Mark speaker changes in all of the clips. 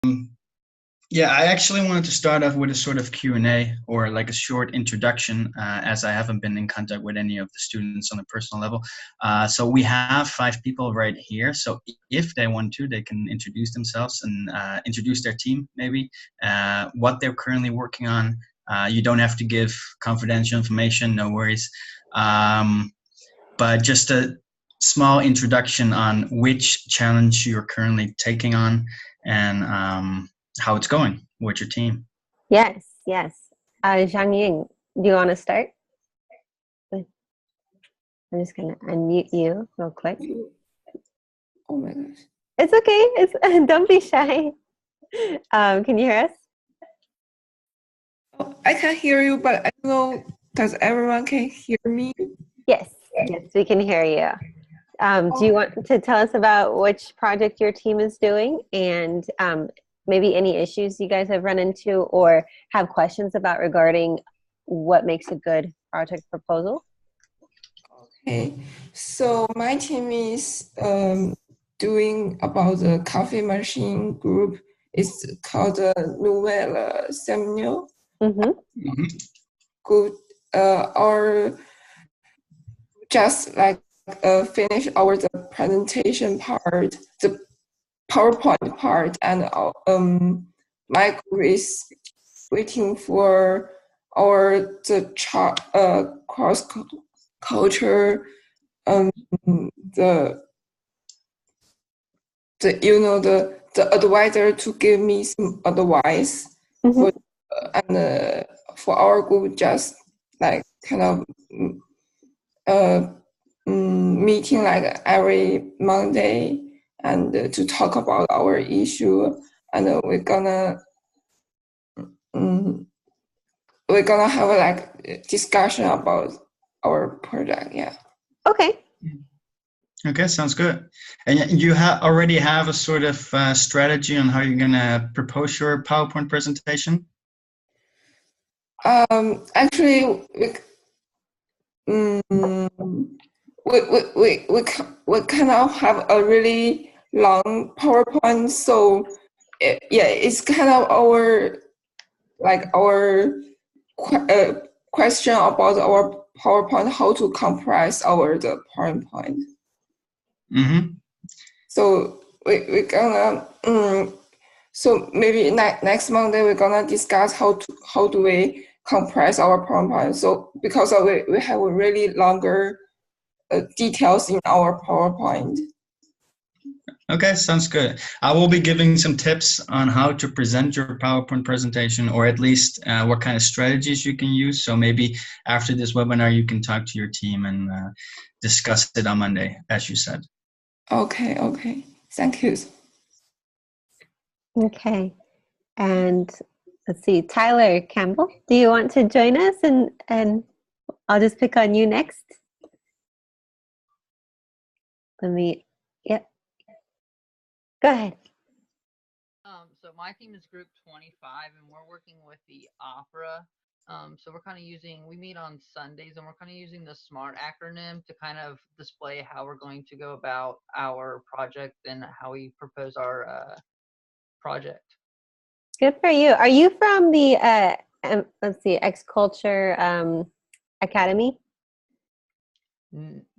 Speaker 1: Yeah, I actually wanted to start off with a sort of Q&A or like a short introduction, as I haven't been in contact with any of the students on a personal level. So we have 5 people right here. So if they want to, they can introduce themselves and introduce their team, maybe, what they're currently working on. You don't have to give confidential information, no worries. But just a small introduction on which challenge you're currently taking on and how it's going with your team.
Speaker 2: Yes, yes. Zhang Ying, do you want to start? I'm just going to unmute you real quick.
Speaker 3: Oh my gosh.
Speaker 2: It's okay. Don't be shy. Can you hear us?
Speaker 3: Oh, I can hear you, but I don't know, does everyone can hear me?
Speaker 2: Yes, we can hear you. Do you want to tell us about which project your team is doing and maybe any issues you guys have run into or have questions about regarding what makes a good project proposal?
Speaker 3: Okay, so my team is doing about the coffee machine group. It's called Nouvelle Seminole. Good. Or just like finish the presentation part, the PowerPoint part, and my group is waiting for the cross culture, the the advisor to give me some advice for and for our group, just like kind of meeting like every Monday and to talk about our issue, and we're gonna have like discussion about our project. Yeah.
Speaker 2: Okay.
Speaker 1: Okay, sounds good. And you already have a sort of strategy on how you're gonna propose your PowerPoint presentation?
Speaker 3: Actually, we kind of have a really long PowerPoint, so it's kind of our question about our PowerPoint, how to compress the PowerPoint. So we're gonna so maybe next Monday we're gonna discuss how do we compress our PowerPoint. So because we have a really longer details in our PowerPoint.
Speaker 1: Okay, sounds good. I will be giving some tips on how to present your PowerPoint presentation, or at least what kind of strategies you can use. So maybe after this webinar, you can talk to your team and discuss it on Monday, as you said.
Speaker 3: Okay. Thank you.
Speaker 2: Okay. And let's see, Tyler Campbell, do you want to join us? And I'll just pick on you next. Yep. Go ahead.
Speaker 4: So my team is group 25 and we're working with the opera. So we're kind of we meet on Sundays and we're kind of using the SMART acronym to kind of display how we're going to go about our project and how we propose our project.
Speaker 2: Good for you. Are you from the, let's see, X Culture Academy?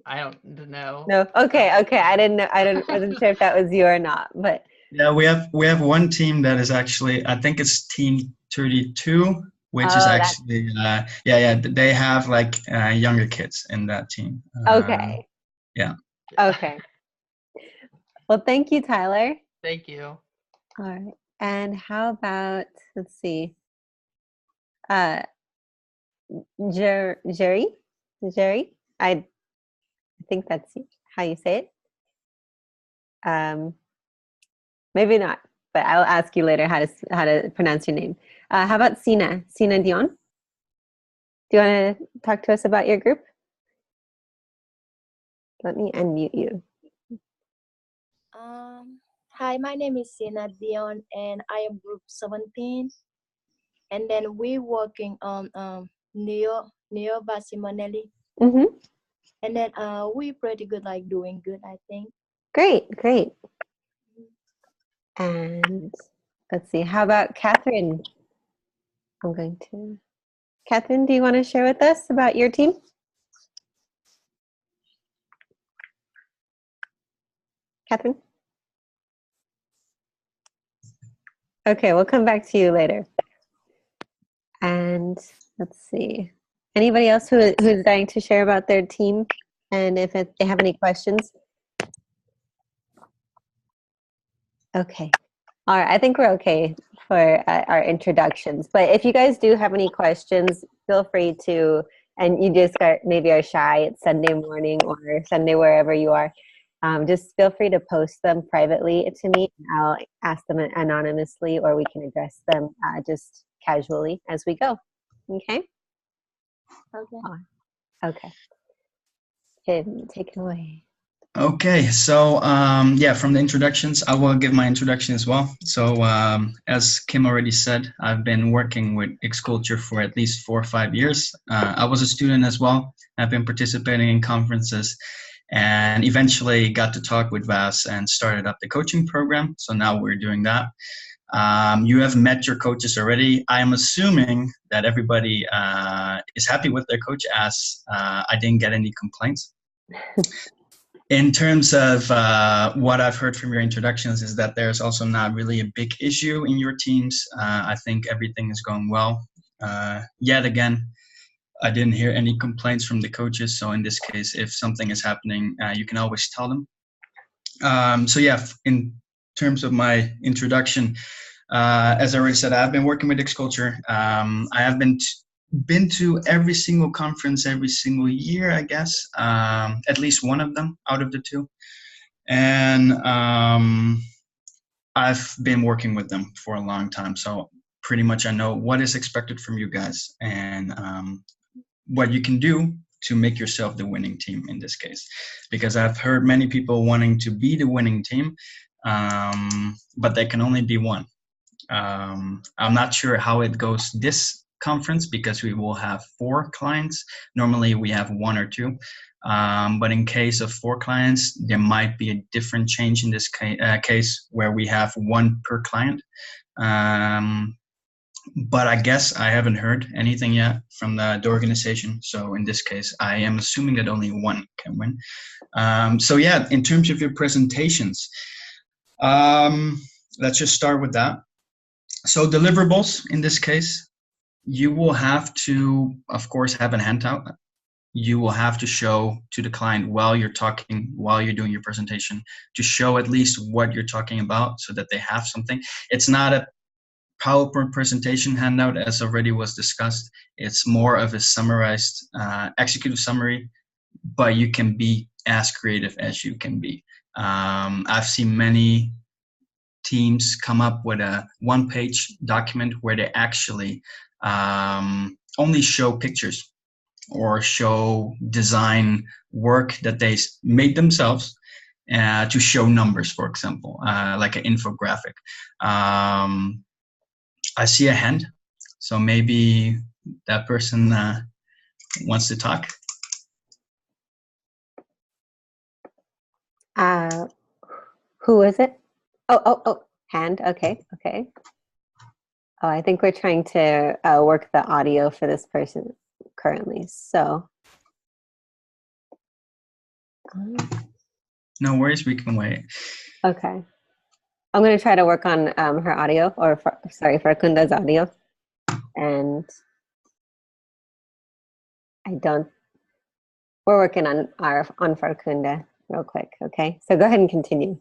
Speaker 4: I don't know.
Speaker 2: No. Okay. I didn't know. Wasn't sure if that was you or not. But
Speaker 1: yeah, we have one team that is actually, I think it's Team 32, which is actually they have like younger kids in that team.
Speaker 2: Okay.
Speaker 1: Yeah.
Speaker 2: Okay. Well, thank you, Tyler.
Speaker 4: Thank you.
Speaker 2: All right. And how about, let's see, Jerry? I think that's how you say it. Maybe not, but I'll ask you later how to pronounce your name. How about Sina Dion? Do you want to talk to us about your group? Let me unmute you.
Speaker 5: Hi, my name is Sina Dion, and I am group 17. And then we're working on Neo Basimonelli. And then we're pretty good, like doing good, I think.
Speaker 2: Great. And let's see. How about Catherine? Catherine, do you want to share with us about your team? Catherine? Okay, we'll come back to you later. And let's see. Anybody else who's dying to share about their team and if they have any questions? Okay. All right, I think we're okay for our introductions. But if you guys do have any questions, feel free to, and you just maybe are shy, it's Sunday morning or Sunday wherever you are, just feel free to post them privately to me. I'll ask them anonymously, or we can address them just casually as we go. Okay?
Speaker 5: Okay.
Speaker 2: Okay. Tim, take it away.
Speaker 1: Okay, so yeah, from the introductions, I will give my introduction as well. So as Kim already said, I've been working with Xculture for at least 4 or 5 years. I was a student as well. I've been participating in conferences and eventually got to talk with Vas and started up the coaching program. So now we're doing that. You have met your coaches already. I am assuming that everybody is happy with their coach, as I didn't get any complaints. In terms of what I've heard from your introductions is that there's also not really a big issue in your teams. I think everything is going well. Yet again, I didn't hear any complaints from the coaches. So in this case, if something is happening, you can always tell them. So yeah, in terms of my introduction, as I already said, I've been working with Xculture. I have been to every single conference every single year, I guess, at least one of them out of the 2. And I've been working with them for a long time. So pretty much I know what is expected from you guys and what you can do to make yourself the winning team in this case. Because I've heard many people wanting to be the winning team, but there can only be one. I'm not sure how it goes this conference because we will have 4 clients. Normally we have 1 or 2. But in case of 4 clients, there might be a different change in this case where we have 1 per client. But I guess I haven't heard anything yet from the organization. So in this case, I am assuming that only 1 can win. So yeah, in terms of your presentations, let's just start with that. So deliverables in this case, you will have to, of course, have a handout. You will have to show to the client while you're talking, while you're doing your presentation, to show at least what you're talking about so that they have something. It's not a PowerPoint presentation handout, as already was discussed. It's more of a summarized executive summary, but you can be as creative as you can be. I've seen many teams come up with a 1-page document where they actually only show pictures or show design work that they made themselves to show numbers, for example, like an infographic. I see a hand, so maybe that person wants to talk.
Speaker 2: Who is it? Oh, hand. Okay. Oh, I think we're trying to work the audio for this person currently. So.
Speaker 1: No worries, we can wait.
Speaker 2: Okay. I'm going to try to work on her audio, or Farkunda's audio. And we're working on Farkunda real quick. Okay. So go ahead and continue.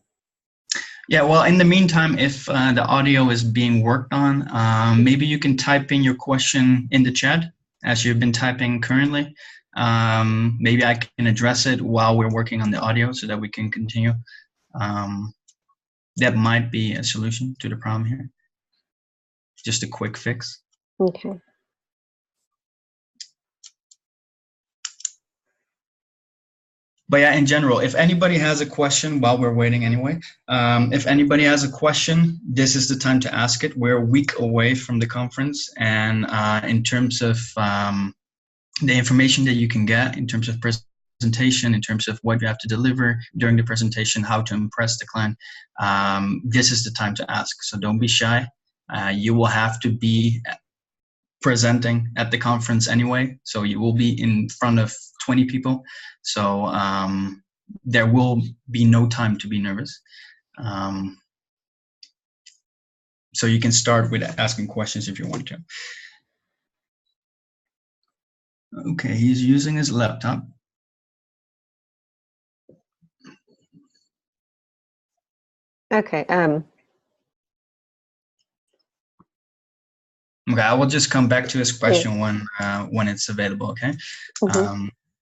Speaker 1: Yeah, well, in the meantime, if the audio is being worked on, maybe you can type in your question in the chat as you've been typing currently. Maybe I can address it while we're working on the audio so that we can continue. That might be a solution to the problem here. Just a quick fix.
Speaker 2: Okay.
Speaker 1: But yeah, in general, if anybody has a question while we're waiting anyway, if anybody has a question, this is the time to ask it. We're a week away from the conference. And in terms of the information that you can get, in terms of presentation, in terms of what you have to deliver during the presentation, how to impress the client, this is the time to ask. So don't be shy. You will have to be presenting at the conference anyway, so you will be in front of 20 people. So there will be no time to be nervous. So you can start with asking questions if you want to. Okay, he's using his laptop.
Speaker 2: Okay.
Speaker 1: Okay, I will just come back to his question when it's available, okay?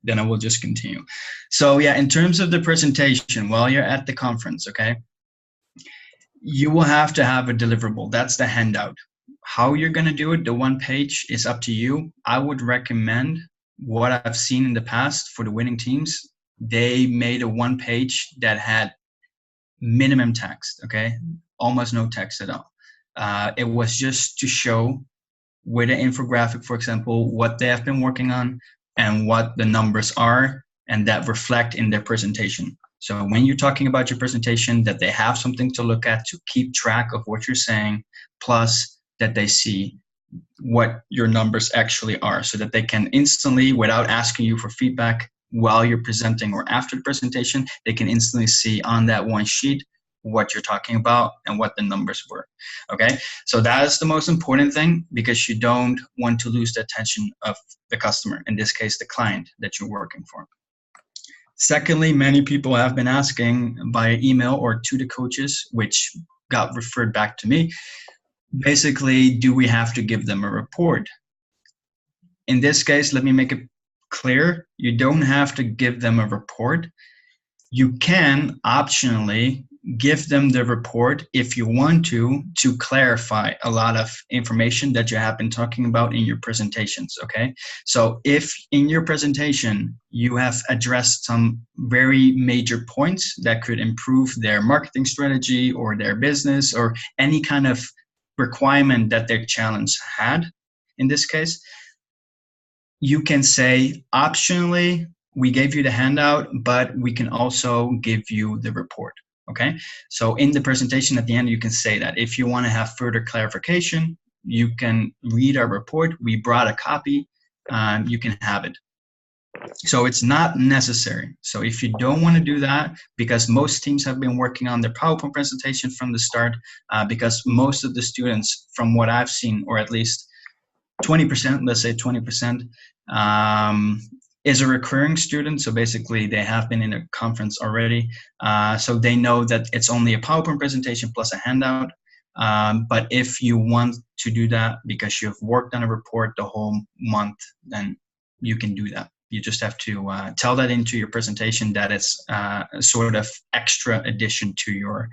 Speaker 1: Then I will just continue. So yeah, in terms of the presentation, while you're at the conference, okay, you will have to have a deliverable. That's the handout. How you're going to do it, the one page, is up to you. I would recommend what I've seen in the past for the winning teams. They made a one page that had minimum text, okay? Almost no text at all. It was just to show with an infographic, for example, what they have been working on and what the numbers are, and that reflect in their presentation. So when you're talking about your presentation, that they have something to look at to keep track of what you're saying, plus that they see what your numbers actually are, so that they can instantly, without asking you for feedback while you're presenting or after the presentation, they can instantly see on that one sheet what you're talking about and what the numbers were. Okay, so that is the most important thing, because you don't want to lose the attention of the customer, in this case the client that you're working for. Secondly, many people have been asking via email or to the coaches, which got referred back to me, basically, do we have to give them a report? In this case, let me make it clear, you don't have to give them a report. You can optionally give them the report if you want to clarify a lot of information that you have been talking about in your presentations, okay? So if in your presentation you have addressed some very major points that could improve their marketing strategy or their business or any kind of requirement that their challenge had, in this case, you can say optionally, we gave you the handout, but we can also give you the report. Okay, so in the presentation at the end, you can say that if you want to have further clarification, you can read our report. We brought a copy, you can have it. So it's not necessary. So if you don't want to do that, because most teams have been working on their PowerPoint presentation from the start, because most of the students, from what I've seen, or at least 20%, let's say 20%, is a recurring student. So basically they have been in a conference already. So they know that it's only a PowerPoint presentation plus a handout. But if you want to do that because you've worked on a report the whole month, then you can do that. You just have to tell that into your presentation that it's a sort of extra addition to your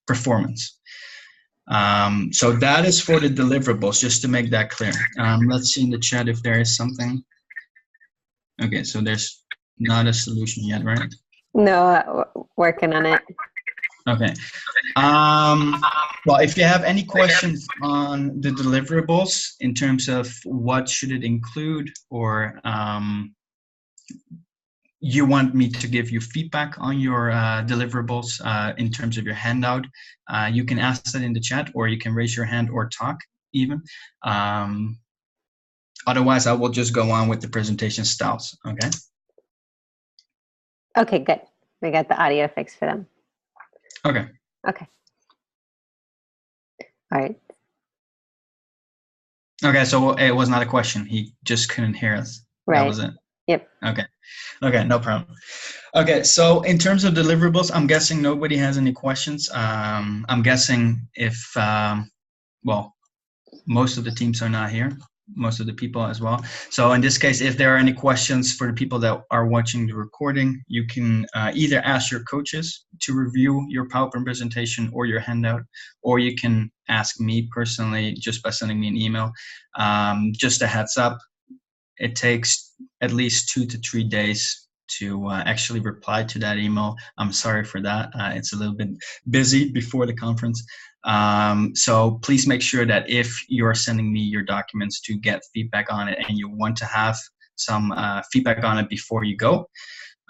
Speaker 1: performance. So that is for the deliverables, just to make that clear. Let's see in the chat if there is something. Okay, so there's not a solution yet, right?
Speaker 2: No, working on it.
Speaker 1: Okay. Well, if you have any questions on the deliverables in terms of what should it include, or you want me to give you feedback on your deliverables in terms of your handout, you can ask that in the chat, or you can raise your hand or talk even. Otherwise, I will just go on with the presentation styles, okay?
Speaker 2: Okay, good. We got the audio fixed for them.
Speaker 1: Okay.
Speaker 2: Okay. All right.
Speaker 1: Okay, so it was not a question. He just couldn't hear us.
Speaker 2: Right.
Speaker 1: That was it.
Speaker 2: Yep.
Speaker 1: Okay. Okay, no problem. Okay, so in terms of deliverables, I'm guessing nobody has any questions. I'm guessing if, well, most of the teams are not here, most of the people as well. So in this case, if there are any questions for the people that are watching the recording, you can either ask your coaches to review your PowerPoint presentation or your handout, or you can ask me personally just by sending me an email. Just a heads up, it takes at least 2 to 3 days to actually reply to that email. I'm sorry for that. It's a little bit busy before the conference. So please make sure that if you're sending me your documents to get feedback on it and you want to have some feedback on it before you go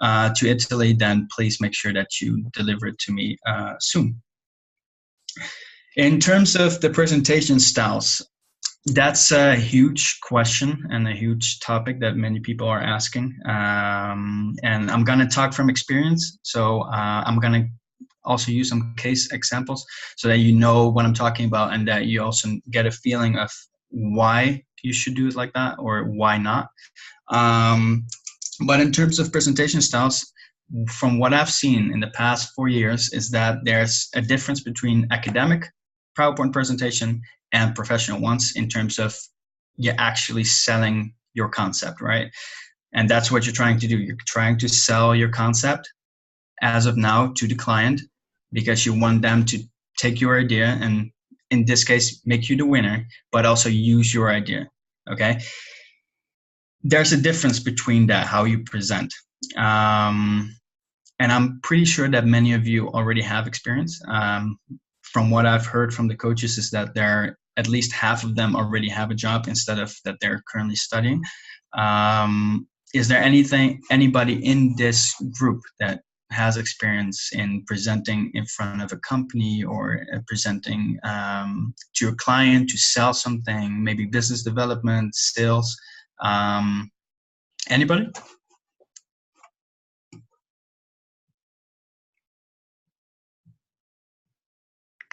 Speaker 1: to Italy, then please make sure that you deliver it to me soon. In terms of the presentation styles, that's a huge question and a huge topic that many people are asking. And I'm going to talk from experience. So I'm going to also use some case examples so that you know what I'm talking about and that you also get a feeling of why you should do it like that or why not. But in terms of presentation styles, from what I've seen in the past 4 years is that there's a difference between academic PowerPoint presentation and professional ones in terms of you actually selling your concept, right? And that's what you're trying to do. You're trying to sell your concept as of now to the client because you want them to take your idea and in this case make you the winner, but also use your idea. Okay. There's a difference between that, how you present. And I'm pretty sure that many of you already have experience. From what I've heard from the coaches is that they're at least half of them already have a job instead of that they're currently studying. Is there anybody in this group that has experience in presenting in front of a company or presenting to a client to sell something, maybe business development, sales? Anybody?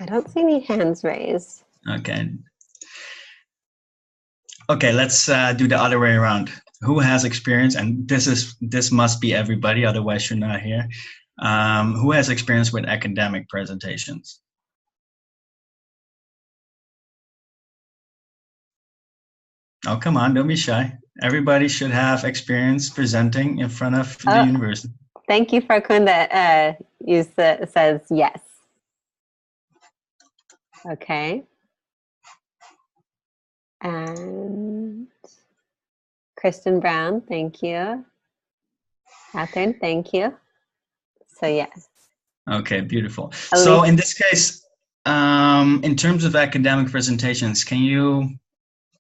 Speaker 2: I don't see any hands raised.
Speaker 1: Okay. Okay, let's do the other way around. Who has experience? And this must be everybody, otherwise you're not here. Who has experience with academic presentations? Oh, come on, don't be shy. Everybody should have experience presenting in front of the university.
Speaker 2: Thank you, Farkun, that says yes. Okay. And Kristen Brown, thank you. Catherine, thank you. So yes.
Speaker 1: Okay, beautiful. So in this case, in terms of academic presentations, can you,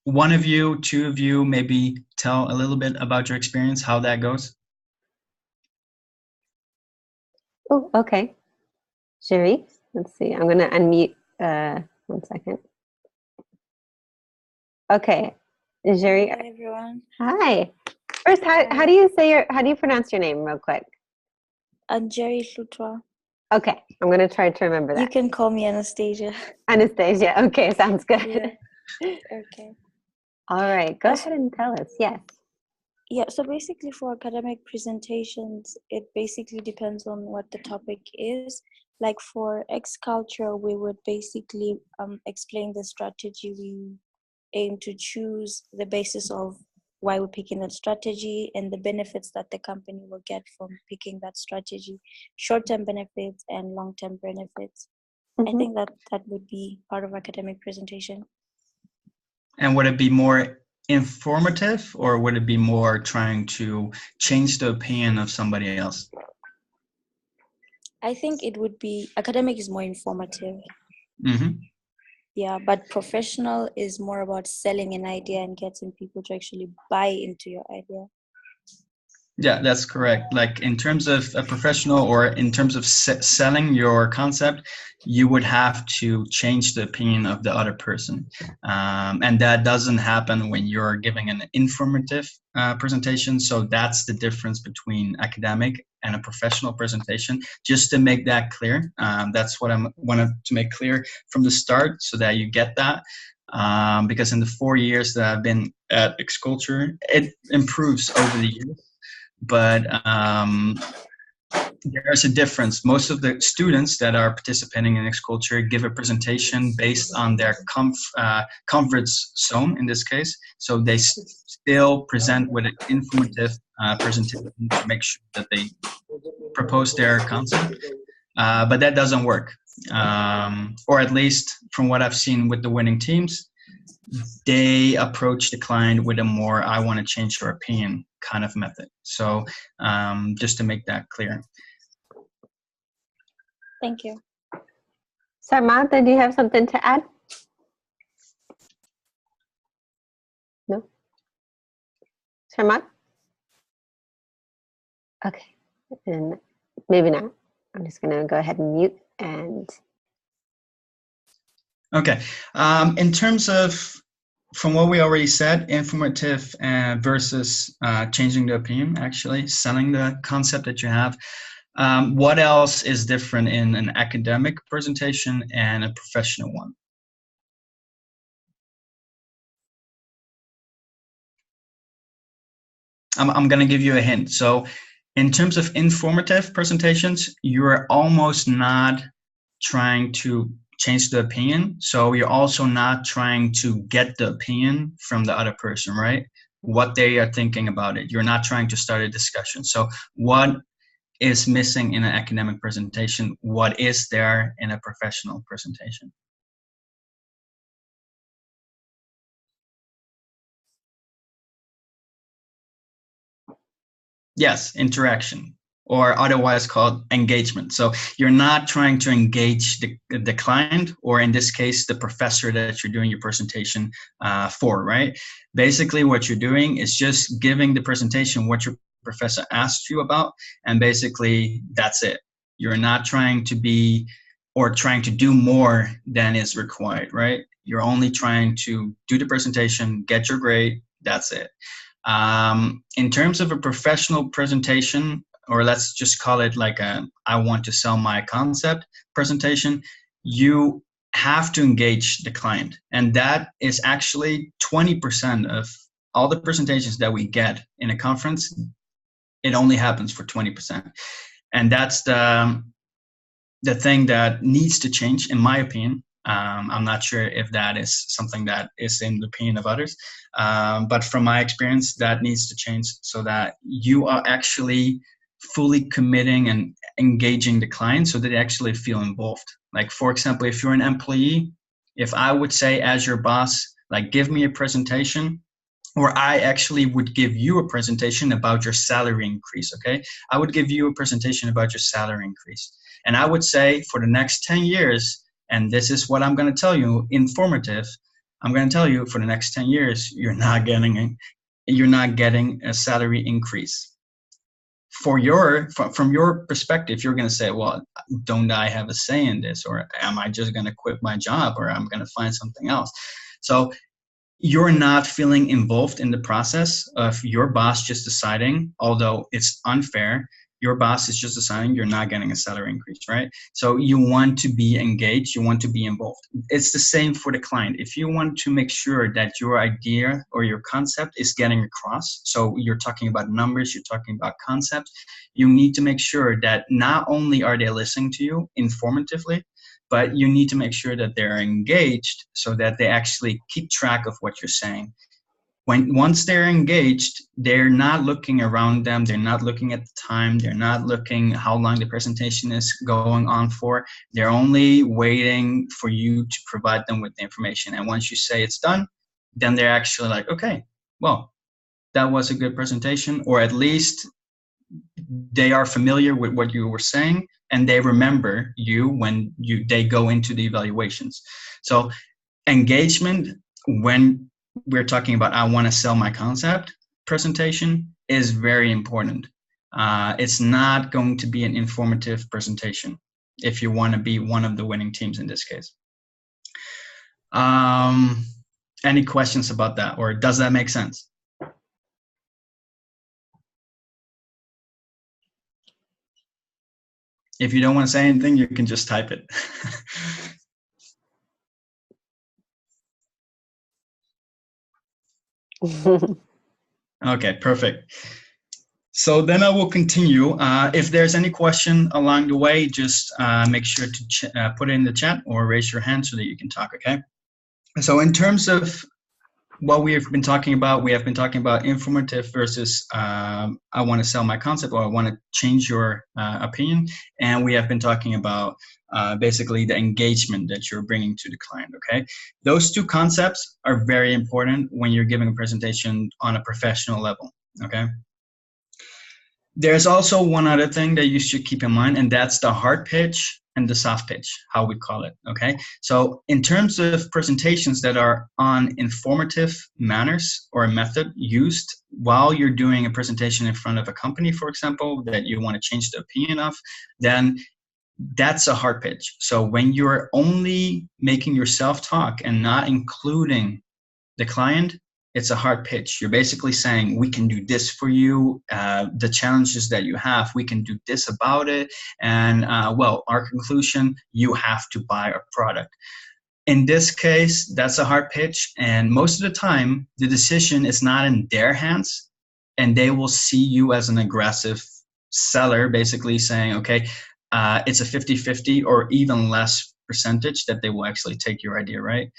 Speaker 1: one of you, two of you, maybe tell a little bit about your experience, how that goes?
Speaker 2: Oh, okay. Sherry, let's see. I'm going to unmute. 1 second. Okay. Sherry.
Speaker 6: Hi, everyone.
Speaker 2: Hi. First, how do you pronounce your name real quick?
Speaker 6: Jerry Lutwa.
Speaker 2: Okay. I'm going to try to remember that.
Speaker 6: You can call me Anastasia.
Speaker 2: Anastasia. Okay. Sounds good.
Speaker 6: Yeah. Okay.
Speaker 2: All right. Go ahead and tell us. Yes.
Speaker 6: Yeah. So basically for academic presentations, it basically depends on what the topic is. Like for X culture, we would basically explain the strategy we aim to choose, the basis of why we're picking that strategy, and the benefits that the company will get from picking that strategy, short-term benefits and long-term benefits. I think that would be part of academic presentation.
Speaker 1: And would it be more informative or would it be more trying to change the opinion of somebody else?
Speaker 6: I think it would be, academic is more informative.
Speaker 1: Mm-hmm.
Speaker 6: Yeah, but professional is more about selling an idea and getting people to actually buy into your idea.
Speaker 1: Yeah, that's correct. Like in terms of a professional or in terms of selling your concept, you would have to change the opinion of the other person. And that doesn't happen when you're giving an informative presentation. So that's the difference between academic and a professional presentation. Just to make that clear, that's what I wanted to make clear from the start so that you get that. Because in the 4 years that I've been at X-Culture, it improves over the years. But there's a difference. Most of the students that are participating in X-Culture give a presentation based on their comfort zone in this case. So they still present with an informative presentation to make sure that they propose their concept. But that doesn't work. Or at least from what I've seen with the winning teams, they approach the client with a more, I want to change your opinion kind of method. So just to make that clear.
Speaker 6: Thank you.
Speaker 2: Samantha, do you have something to add? No? Samantha? Okay, and maybe not. I'm just gonna go ahead and mute and
Speaker 1: Okay. In terms of, from what we already said, informative versus changing the opinion, actually, selling the concept that you have. What else is different in an academic presentation and a professional one? I'm going to give you a hint. So in terms of informative presentations, you're almost not trying to change the opinion. So you're also not trying to get the opinion from the other person, right? What they are thinking about it. You're not trying to start a discussion. So what is missing in an academic presentation? What is there in a professional presentation? Yes, interaction, or otherwise called engagement. So you're not trying to engage the client, or in this case, the professor that you're doing your presentation for, right? Basically, what you're doing is just giving the presentation what your professor asked you about, and basically that's it. You're not trying to be or trying to do more than is required, right? You're only trying to do the presentation, get your grade, that's it. In terms of a professional presentation, or let's just call it like a I want to sell my concept presentation, you have to engage the client. And that is actually 20% of all the presentations that we get in a conference. It only happens for 20%. And that's the thing that needs to change, in my opinion. I'm not sure if that is something that is in the opinion of others, but from my experience, that needs to change so that you are actually fully committing and engaging the client so that they actually feel involved. Like, for example, if you're an employee, if I would say as your boss, like, give me a presentation, or I actually would give you a presentation about your salary increase, okay? I would give you a presentation about your salary increase. And I would say for the next 10 years, and this is what I'm going to tell you, informative, I'm going to tell you for the next 10 years, you're not getting a salary increase. From your perspective, you're going to say, well, don't I have a say in this? Or am I just going to quit my job, or I'm going to find something else? So you're not feeling involved in the process of your boss just deciding, although it's unfair, your boss is just deciding you're not getting a salary increase, right? So you want to be engaged, you want to be involved. It's the same for the client. If you want to make sure that your idea or your concept is getting across, so you're talking about numbers, you're talking about concepts, you need to make sure that not only are they listening to you informatively, but you need to make sure that they're engaged so that they actually keep track of what you're saying. Once they're engaged, they're not looking around them, they're not looking at the time, they're not looking how long the presentation is going on for. They're only waiting for you to provide them with the information. And once you say it's done, then they're actually like, okay, well, that was a good presentation, or at least they are familiar with what you were saying, and they remember you when they go into the evaluations. So engagement, when we're talking about I want to sell my concept presentation, is very important. It's not going to be an informative presentation if you want to be one of the winning teams in this case. Any questions about that, or does that make sense? If you don't want to say anything, you can just type it. Okay, perfect. So then I will continue. If there's any question along the way, just make sure to put it in the chat or raise your hand so that you can talk, okay? So in terms of what we have been talking about, we have been talking about informative versus I want to sell my concept, or I want to change your opinion. And we have been talking about basically the engagement that you're bringing to the client, okay? Those two concepts are very important when you're giving a presentation on a professional level, okay? There's also one other thing that you should keep in mind, and that's the hard pitch and the soft pitch, how we call it, okay? So in terms of presentations that are on informative manners or a method used while you're doing a presentation in front of a company, for example, that you want to change the opinion of, then that's a hard pitch. So when you're only making yourself talk and not including the client, it's a hard pitch. You're basically saying, we can do this for you. The challenges that you have, we can do this about it. And well, our conclusion, you have to buy our product. In this case, that's a hard pitch. And most of the time, the decision is not in their hands. And they will see you as an aggressive seller, basically saying, okay, it's a 50-50 or even less percentage that they will actually take your idea, right?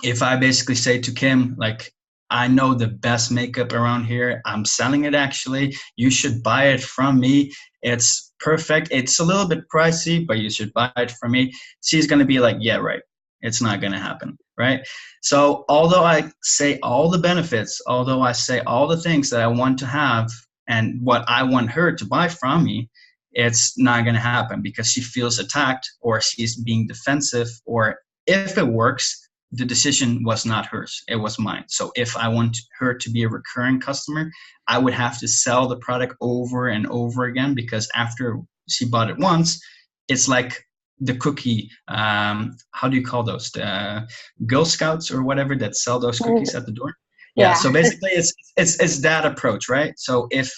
Speaker 1: If I basically say to Kim, like, I know the best makeup around here, I'm selling it actually, you should buy it from me, it's perfect, it's a little bit pricey, but you should buy it from me, she's going to be like, yeah, right, it's not going to happen, right? So although I say all the benefits, although I say all the things that I want to have and what I want her to buy from me, it's not going to happen because she feels attacked or she's being defensive, or if it works, the decision was not hers, it was mine. So if I want her to be a recurring customer, I would have to sell the product over and over again, because after she bought it once, it's like the cookie, how do you call those? The Girl Scouts or whatever that sell those cookies at the door? Yeah, so basically it's that approach, right? So if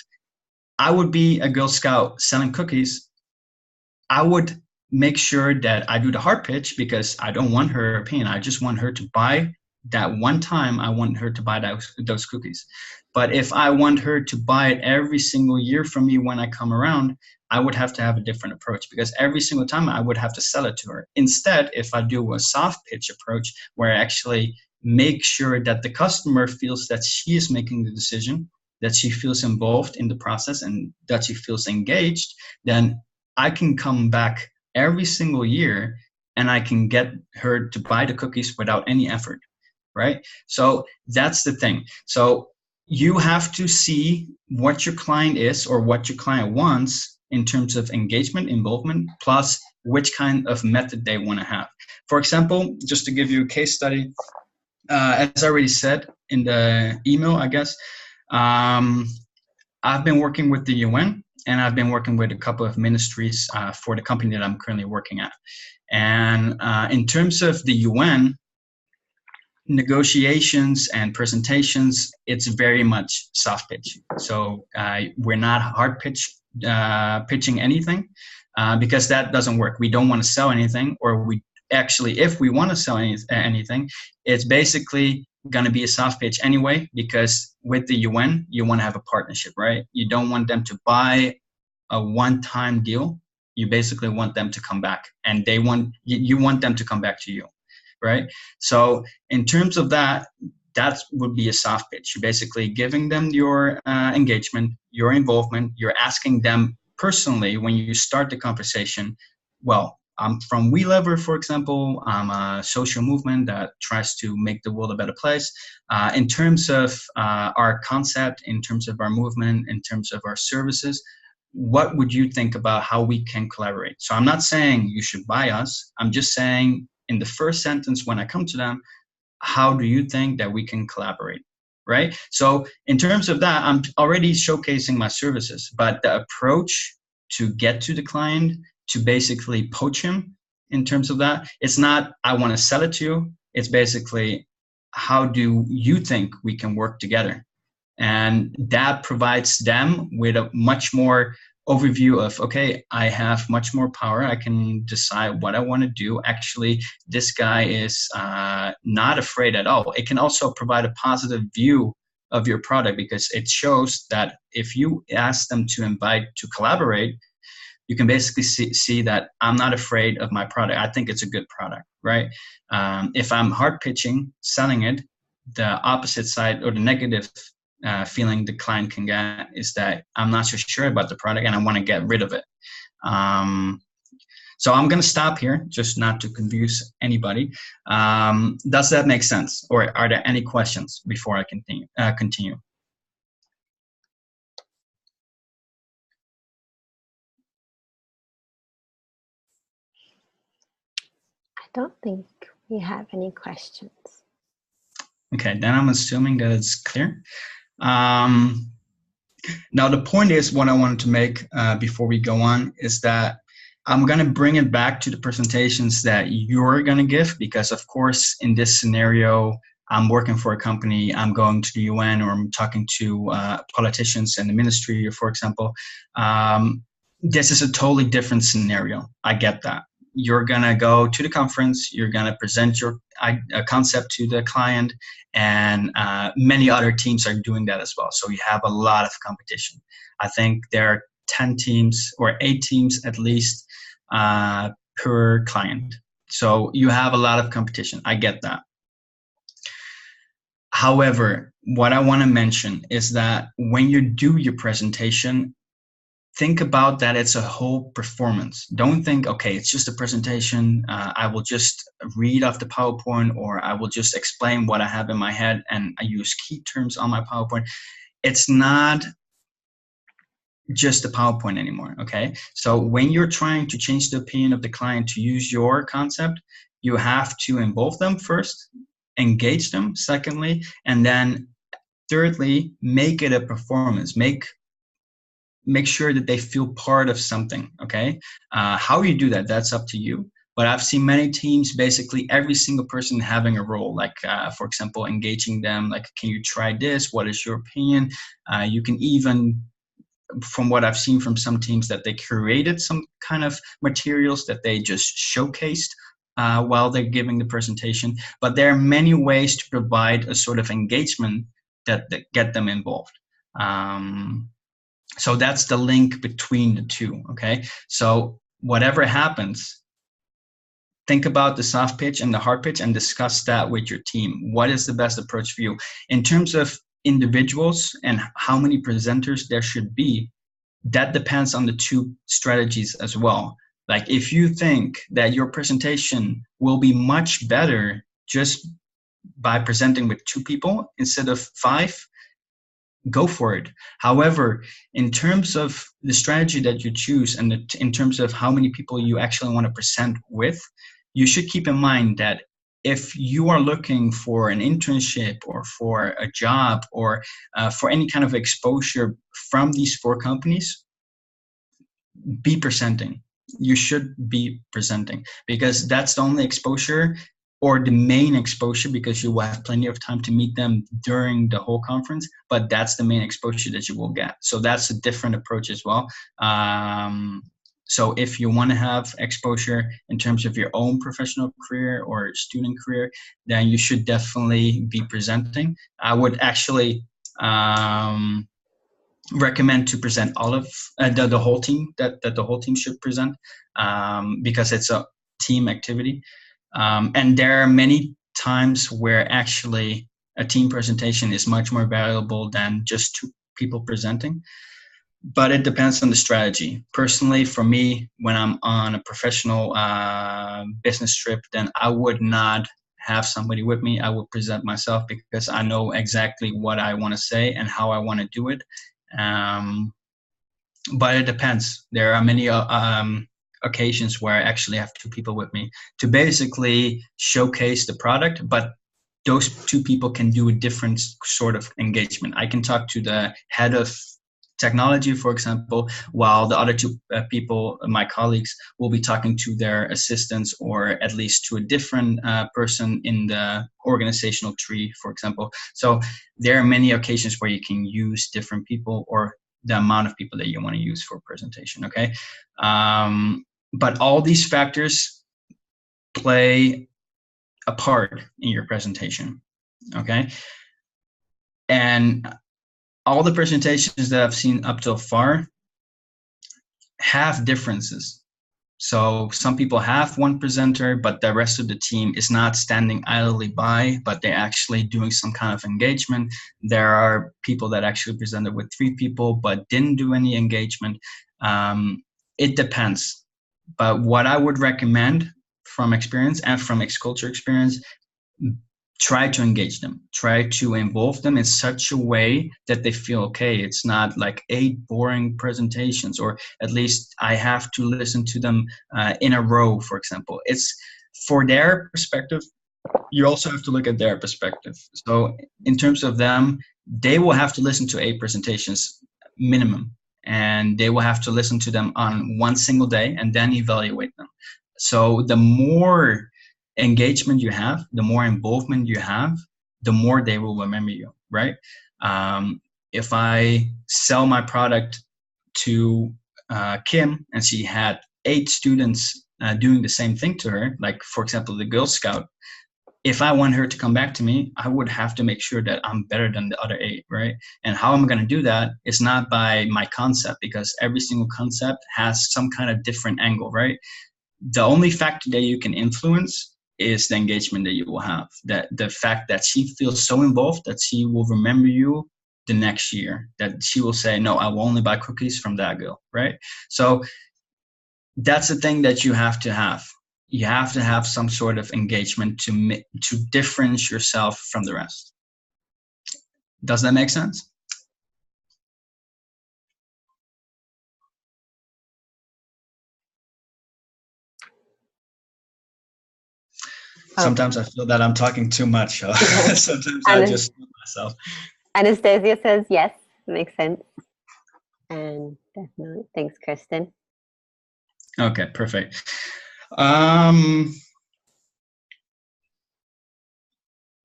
Speaker 1: I would be a Girl Scout selling cookies, I would make sure that I do the hard pitch because I don't want her opinion. I just want her to buy that one time. I want her to buy those cookies. But if I want her to buy it every single year from me when I come around, I would have to have a different approach, because every single time I would have to sell it to her. Instead, if I do a soft pitch approach where I actually make sure that the customer feels that she is making the decision, that she feels involved in the process, and that she feels engaged, then I can come back every single year and I can get her to buy the cookies without any effort, right? So that's the thing. So you have to see what your client is or what your client wants in terms of engagement, involvement, plus which kind of method they want to have. For example, just to give you a case study, as I already said in the email, I guess, I've been working with the UN, and I've been working with a couple of ministries for the company that I'm currently working at. And in terms of the UN, negotiations and presentations, it's very much soft pitch. So we're not hard pitching anything because that doesn't work. We don't want to sell anything, or we actually, if we want to sell anything, it's basically going to be a soft pitch anyway, because with the UN, you want to have a partnership, right? You don't want them to buy a one-time deal. You basically want them to come back, and you want them to come back to you, right? So in terms of that would be a soft pitch. You're basically giving them your engagement, your involvement. You're asking them personally when you start the conversation, well, I'm from We Lever, for example. I'm a social movement that tries to make the world a better place. In terms of our concept, in terms of our movement, in terms of our services, what would you think about how we can collaborate? So I'm not saying you should buy us. I'm just saying in the first sentence when I come to them, how do you think that we can collaborate, right? So in terms of that, I'm already showcasing my services, but the approach to get to the client, to basically poach him in terms of that, it's not, I want to sell it to you. It's basically, how do you think we can work together? And that provides them with a much more overview of, okay, I have much more power. I can decide what I want to do. Actually, this guy is not afraid at all. It can also provide a positive view of your product, because it shows that if you ask them to invite to collaborate, you can basically see that I'm not afraid of my product. I think it's a good product, right? If I'm hard pitching, selling it, the opposite side or the negative feeling the client can get is that I'm not so sure about the product and I want to get rid of it. So I'm going to stop here, just not to confuse anybody. Does that make sense? Or are there any questions before I continue?
Speaker 2: I don't think we have any questions. Okay,
Speaker 1: then I'm assuming that it's clear. Now, the point is, what I wanted to make before we go on is that I'm going to bring it back to the presentations that you're going to give, because of course, in this scenario, I'm working for a company, I'm going to the UN, or I'm talking to politicians in the ministry, for example. This is a totally different scenario. I get that. You're going to go to the conference, you're going to present your concept to the client, and many other teams are doing that as well. So you have a lot of competition. I think there are 10 teams or 8 teams at least per client. So you have a lot of competition. I get that. However, what I want to mention is that when you do your presentation, think about that it's a whole performance. Don't think, okay, it's just a presentation. I will just read off the PowerPoint, or I will just explain what I have in my head and I use key terms on my PowerPoint. It's not just a PowerPoint anymore, okay? So when you're trying to change the opinion of the client to use your concept, you have to involve them first, engage them secondly, and then thirdly, make it a performance. Make sure that they feel part of something, okay? How you do that, that's up to you. But I've seen many teams, basically every single person having a role, like, for example, engaging them, like, can you try this? What is your opinion? You can even, from what I've seen from some teams, that they created some kind of materials that they just showcased while they're giving the presentation. But there are many ways to provide a sort of engagement that get them involved. So that's the link between the two, okay? So whatever happens, think about the soft pitch and the hard pitch and discuss that with your team. What is the best approach for you? In terms of individuals and how many presenters there should be, that depends on the two strategies as well. Like, if you think that your presentation will be much better just by presenting with 2 people instead of 5, go for it. However, in terms of the strategy that you choose and in terms of how many people you actually want to present with, you should keep in mind that if you are looking for an internship or for a job or for any kind of exposure from these 4 companies, be presenting. You should be presenting, because that's the only exposure, or the main exposure, because you will have plenty of time to meet them during the whole conference, but that's the main exposure that you will get. So that's a different approach as well. So if you want to have exposure in terms of your own professional career or student career, then you should definitely be presenting. I would actually recommend to present all of the whole team, that the whole team should present, because it's a team activity. And there are many times where actually a team presentation is much more valuable than just 2 people presenting. But it depends on the strategy. Personally, for me, when I'm on a professional business trip, then I would not have somebody with me. I would present myself, because I know exactly what I want to say and how I want to do it. But it depends. There are many occasions where I actually have 2 people with me to basically showcase the product, but those 2 people can do a different sort of engagement. I can talk to the head of technology, for example, while the other 2 people, my colleagues, will be talking to their assistants, or at least to a different person in the organizational tree, for example. So there are many occasions where you can use different people, or the amount of people that you want to use for a presentation, okay? But all these factors play a part in your presentation, okay? And all the presentations that I've seen up till far have differences. So some people have 1 presenter, but the rest of the team is not standing idly by, but they're actually doing some kind of engagement. There are people that actually presented with 3 people, but didn't do any engagement. It depends. But what I would recommend from experience and from X-Culture experience, try to engage them, try to involve them in such a way that they feel, okay, it's not like 8 boring presentations, or at least I have to listen to them in a row, for example. It's for their perspective. You also have to look at their perspective. So in terms of them, they will have to listen to 8 presentations minimum, and they will have to listen to them on one single day and then evaluate them. So the more engagement you have, the more involvement you have, the more they will remember you, right? If I sell my product to Kim and she had 8 students doing the same thing to her, like for example, the Girl Scout, if I want her to come back to me, I would have to make sure that I'm better than the other 8, right? And how I'm going to do that is not by my concept, because every single concept has some kind of different angle, right? The only factor that you can influence is the engagement that you will have. That the fact that she feels so involved that she will remember you the next year, that she will say, no, I will only buy cookies from that girl, right? So that's the thing that you have to have. You have to have some sort of engagement to differentiate yourself from the rest. Does that make sense? Sometimes I feel that I'm talking too much. So sometimes I just stop myself.
Speaker 2: Anastasia says yes, makes sense. And definitely, thanks, Kristen.
Speaker 1: Okay, perfect.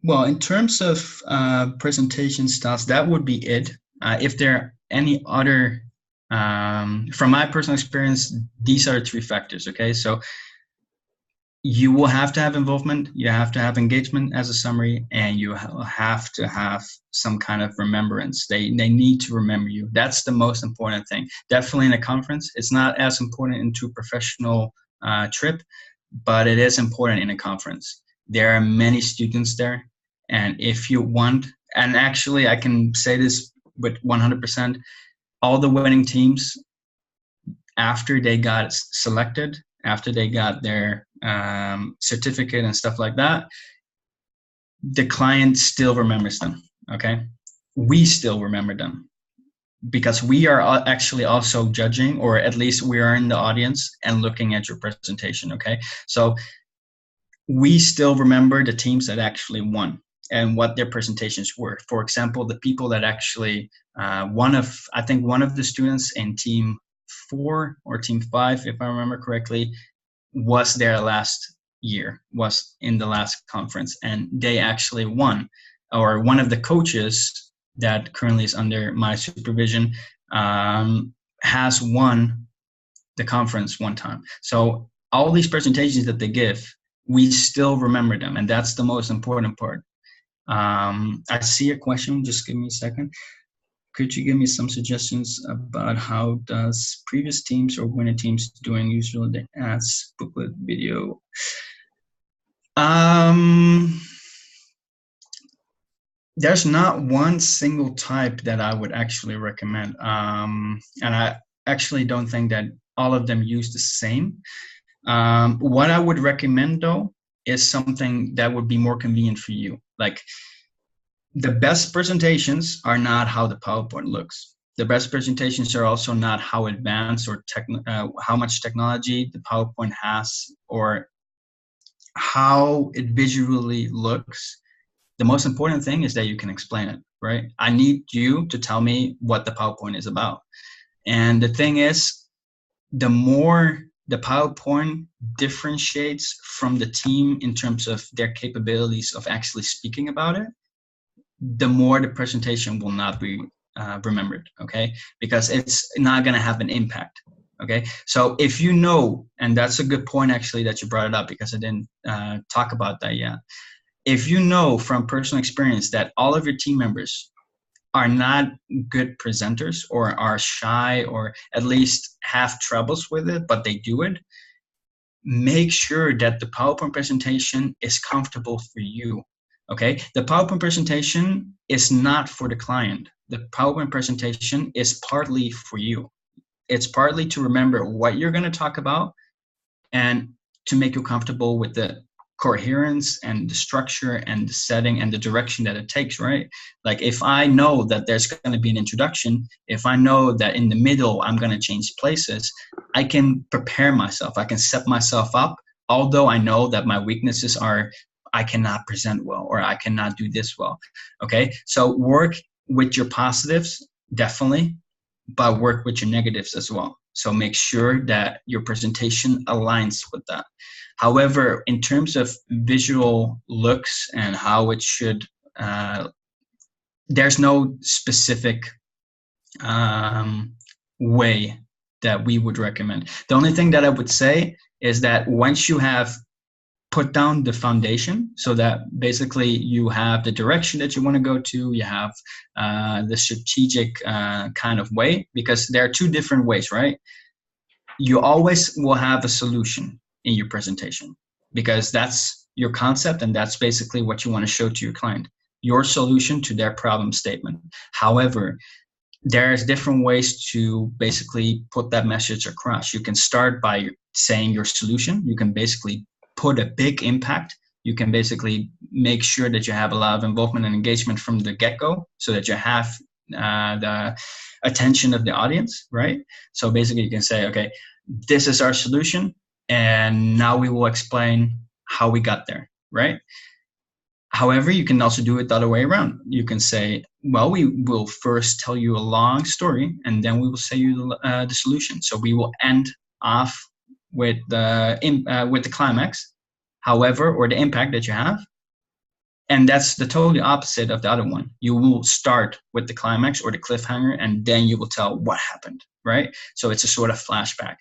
Speaker 1: Well, in terms of presentation styles, that would be it. If there are any other, from my personal experience, these are 3 factors, okay? So you will have to have involvement, you have to have engagement as a summary, and you have to have some kind of remembrance. They need to remember you. That's the most important thing. Definitely in a conference. It's not as important into a professional trip, but it is important in a conference. There are many students there, and if you want, and actually I can say this with 100%, all the winning teams, after they got selected, after they got their certificate and stuff like that, the client still remembers them, okay? We still remember them because we are actually also judging, or at least we are in the audience and looking at your presentation, okay? So we still remember the teams that actually won and what their presentations were. For example, the people that actually, I think one of the students in team 4 or team 5, if I remember correctly, was there last year, was in the last conference, and they actually won. Or one of the coaches that currently is under my supervision has won the conference one time. So all these presentations that they give, we still remember them, and that's the most important part. I see a question, just give me a second. Could you give me some suggestions about how does previous teams or winning teams doing usually as booklet video? There's not one single type that I would actually recommend. And I actually don't think that all of them use the same. What I would recommend though is something that would be more convenient for you. Like, the best presentations are not how the PowerPoint looks. The best presentations are also not how advanced or how much technology the PowerPoint has or how it visually looks. The most important thing is that you can explain it, right? I need you to tell me what the PowerPoint is about. And the thing is, the more the PowerPoint differentiates from the team in terms of their capabilities of actually speaking about it, the more the presentation will not be remembered, okay? Because it's not gonna have an impact, okay? So if you know, and that's a good point actually that you brought it up because I didn't talk about that yet. If you know from personal experience that all of your team members are not good presenters or are shy or at least have troubles with it, but they do it, make sure that the PowerPoint presentation is comfortable for you. Okay, the PowerPoint presentation is not for the client. The PowerPoint presentation is partly for you. It's partly to remember what you're going to talk about and to make you comfortable with the coherence and the structure and the setting and the direction that it takes, right? Like if I know that there's going to be an introduction, if I know that in the middle I'm going to change places, I can prepare myself. I can set myself up, although I know that my weaknesses are I cannot present well or I cannot do this well, okay? So work with your positives, definitely, but work with your negatives as well. So make sure that your presentation aligns with that. However, in terms of visual looks and how it should, there's no specific way that we would recommend. The only thing that I would say is that once you have put down the foundation, so that basically you have the direction that you want to go to, you have the strategic kind of way, because there are two different ways, right? You always will have a solution in your presentation, because that's your concept and that's basically what you want to show to your client, your solution to their problem statement. However, there's different ways to basically put that message across. You can start by saying your solution. You can basically put a big impact. You can basically make sure that you have a lot of involvement and engagement from the get-go, so that you have the attention of the audience, right? So basically you can say, okay, this is our solution, and now we will explain how we got there, right? However, you can also do it the other way around. You can say, well, we will first tell you a long story, and then we will say you the solution. So we will end off with the climax, however, or the impact that you have. And that's the totally opposite of the other one. You will start with the climax or the cliffhanger, and then you will tell what happened, right? So it's a sort of flashback.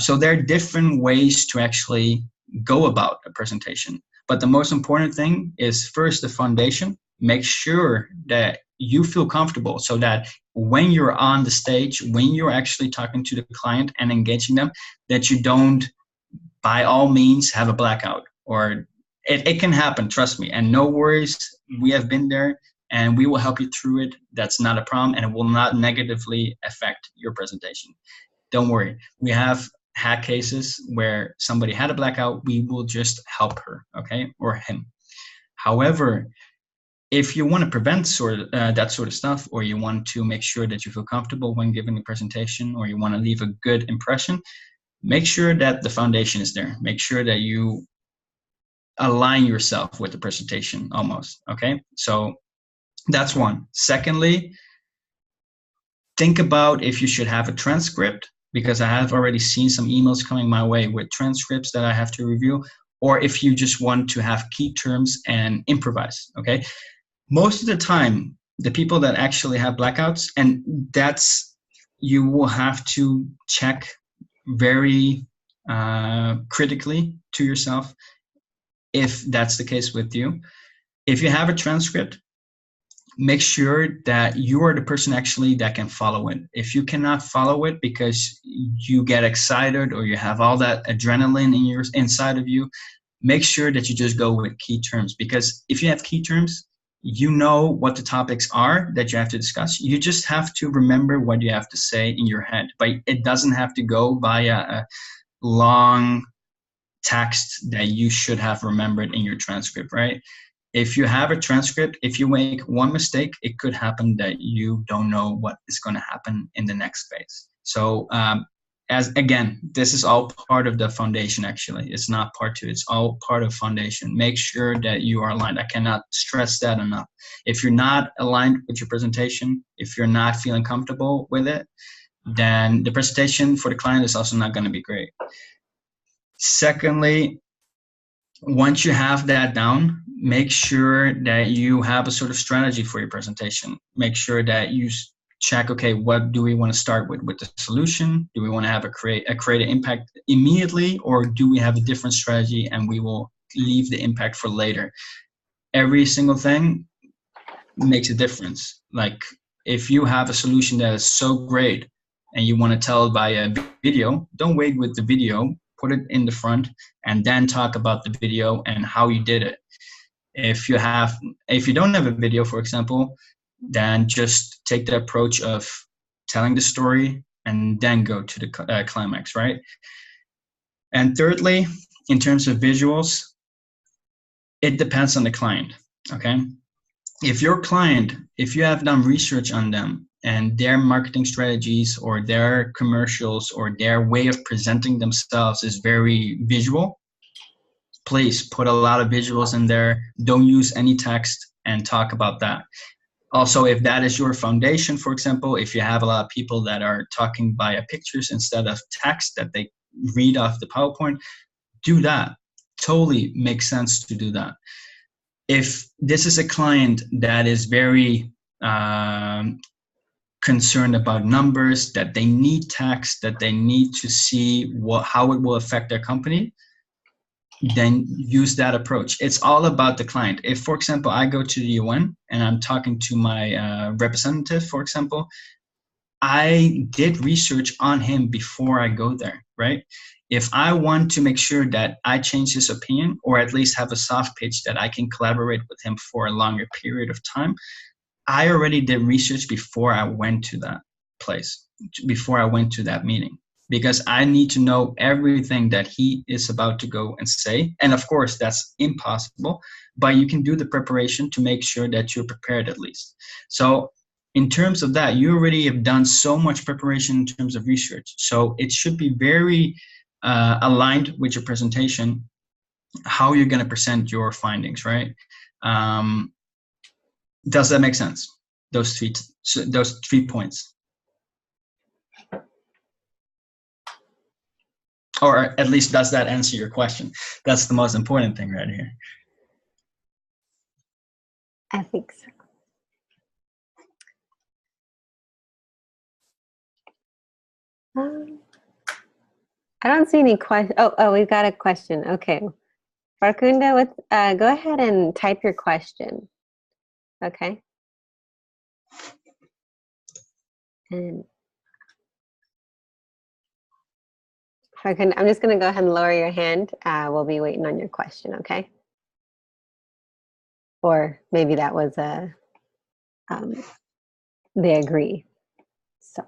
Speaker 1: So there are different ways to actually go about a presentation. But the most important thing is first the foundation. Make sure that you feel comfortable, so that when you're on the stage, when you're actually talking to the client and engaging them, that you don't, by all means, have a blackout. Or it can happen, trust me. And no worries, we have been there and we will help you through it. That's not a problem, and it will not negatively affect your presentation. Don't worry. We have had cases where somebody had a blackout. We will just help her, okay, or him. However, if you want to prevent that sort of stuff, or you want to make sure that you feel comfortable when giving the presentation, or you want to leave a good impression, make sure that the foundation is there. Make sure that you align yourself with the presentation almost, okay? So that's one. Secondly, think about if you should have a transcript, because I have already seen some emails coming my way with transcripts that I have to review, or if you just want to have key terms and improvise, okay? Most of the time, the people that actually have blackouts, and that's, you will have to check very critically to yourself if that's the case with you. If you have a transcript, make sure that you are the person actually that can follow it. If you cannot follow it because you get excited or you have all that adrenaline inside of you, make sure that you just go with key terms. Because if you have key terms, you know what the topics are that you have to discuss. You just have to remember what you have to say in your head. But it doesn't have to go via a long text that you should have remembered in your transcript, right? If you have a transcript, if you make one mistake, it could happen that you don't know what is going to happen in the next phase. So this is all part of the foundation, actually. It's not part two, it's all part of foundation. Make sure that you are aligned. I cannot stress that enough. If you're not aligned with your presentation, if you're not feeling comfortable with it, then the presentation for the client is also not going to be great. Secondly, once you have that down, make sure that you have a sort of strategy for your presentation. Make sure that you check, okay, what do we want to start with the solution? Do we want to have create an impact immediately, or do we have a different strategy and we will leave the impact for later? Every single thing makes a difference. Like if you have a solution that is so great and you want to tell it by a video, don't wait with the video. Put it in the front and then talk about the video and how you did it. If you don't have a video, for example, then just take the approach of telling the story and then go to the climax, right? And thirdly, in terms of visuals, it depends on the client, okay? If you have done research on them and their marketing strategies or their commercials or their way of presenting themselves is very visual, please put a lot of visuals in there. Don't use any text and talk about that. Also, if that is your foundation, for example, if you have a lot of people that are talking via pictures instead of text that they read off the PowerPoint, do that. Totally makes sense to do that. If this is a client that is very concerned about numbers, that they need text, that they need to see how it will affect their company, then use that approach. It's all about the client. If, for example, I go to the UN and I'm talking to my representative, for example, I did research on him before I go there, right? If I want to make sure that I change his opinion, or at least have a soft pitch that I can collaborate with him for a longer period of time, I already did research before I went to that place, before I went to that meeting, because I need to know everything that he is about to go and say. And of course, that's impossible, but you can do the preparation to make sure that you're prepared at least. So in terms of that, you already have done so much preparation in terms of research. So it should be very aligned with your presentation, how you're going to present your findings, right? Does that make sense? Those three points. Or at least, does that answer your question? That's the most important thing right here.
Speaker 2: I think so. I don't see any question. Oh, we've got a question. Okay. Farkunda, go ahead and type your question. Okay. And Farkunda, I'm just going to go ahead and lower your hand. We'll be waiting on your question, okay? Or maybe that was they agree. So.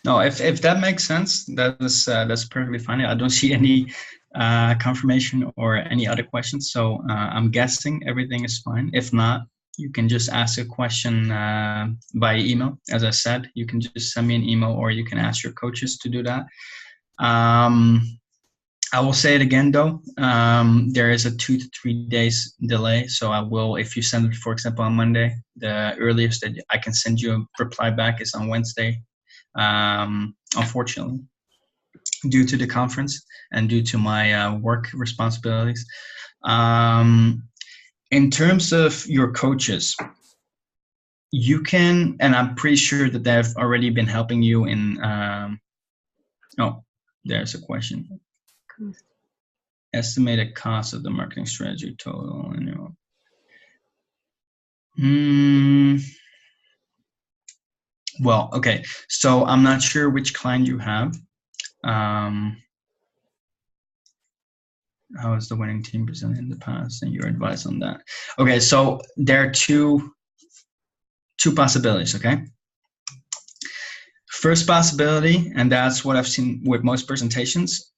Speaker 1: No, if that makes sense, that's perfectly fine. I don't see any confirmation or any other questions, so I'm guessing everything is fine. If not, you can just ask a question by email. As I said, you can just send me an email, or you can ask your coaches to do that. I will say it again though, there is a 2 to 3 days delay. So I will, if you send it, for example, on Monday, the earliest that I can send you a reply back is on Wednesday. Unfortunately, due to the conference and due to my work responsibilities. In terms of your coaches, you can, and I'm pretty sure that they've already been helping you in, oh, there's a question. Estimated cost of the marketing strategy total annual. Well, okay, so I'm not sure which client you have. How is the winning team presented in the past, and your advice on that? Okay, so there are two possibilities, okay? First possibility, and that's what I've seen with most presentations,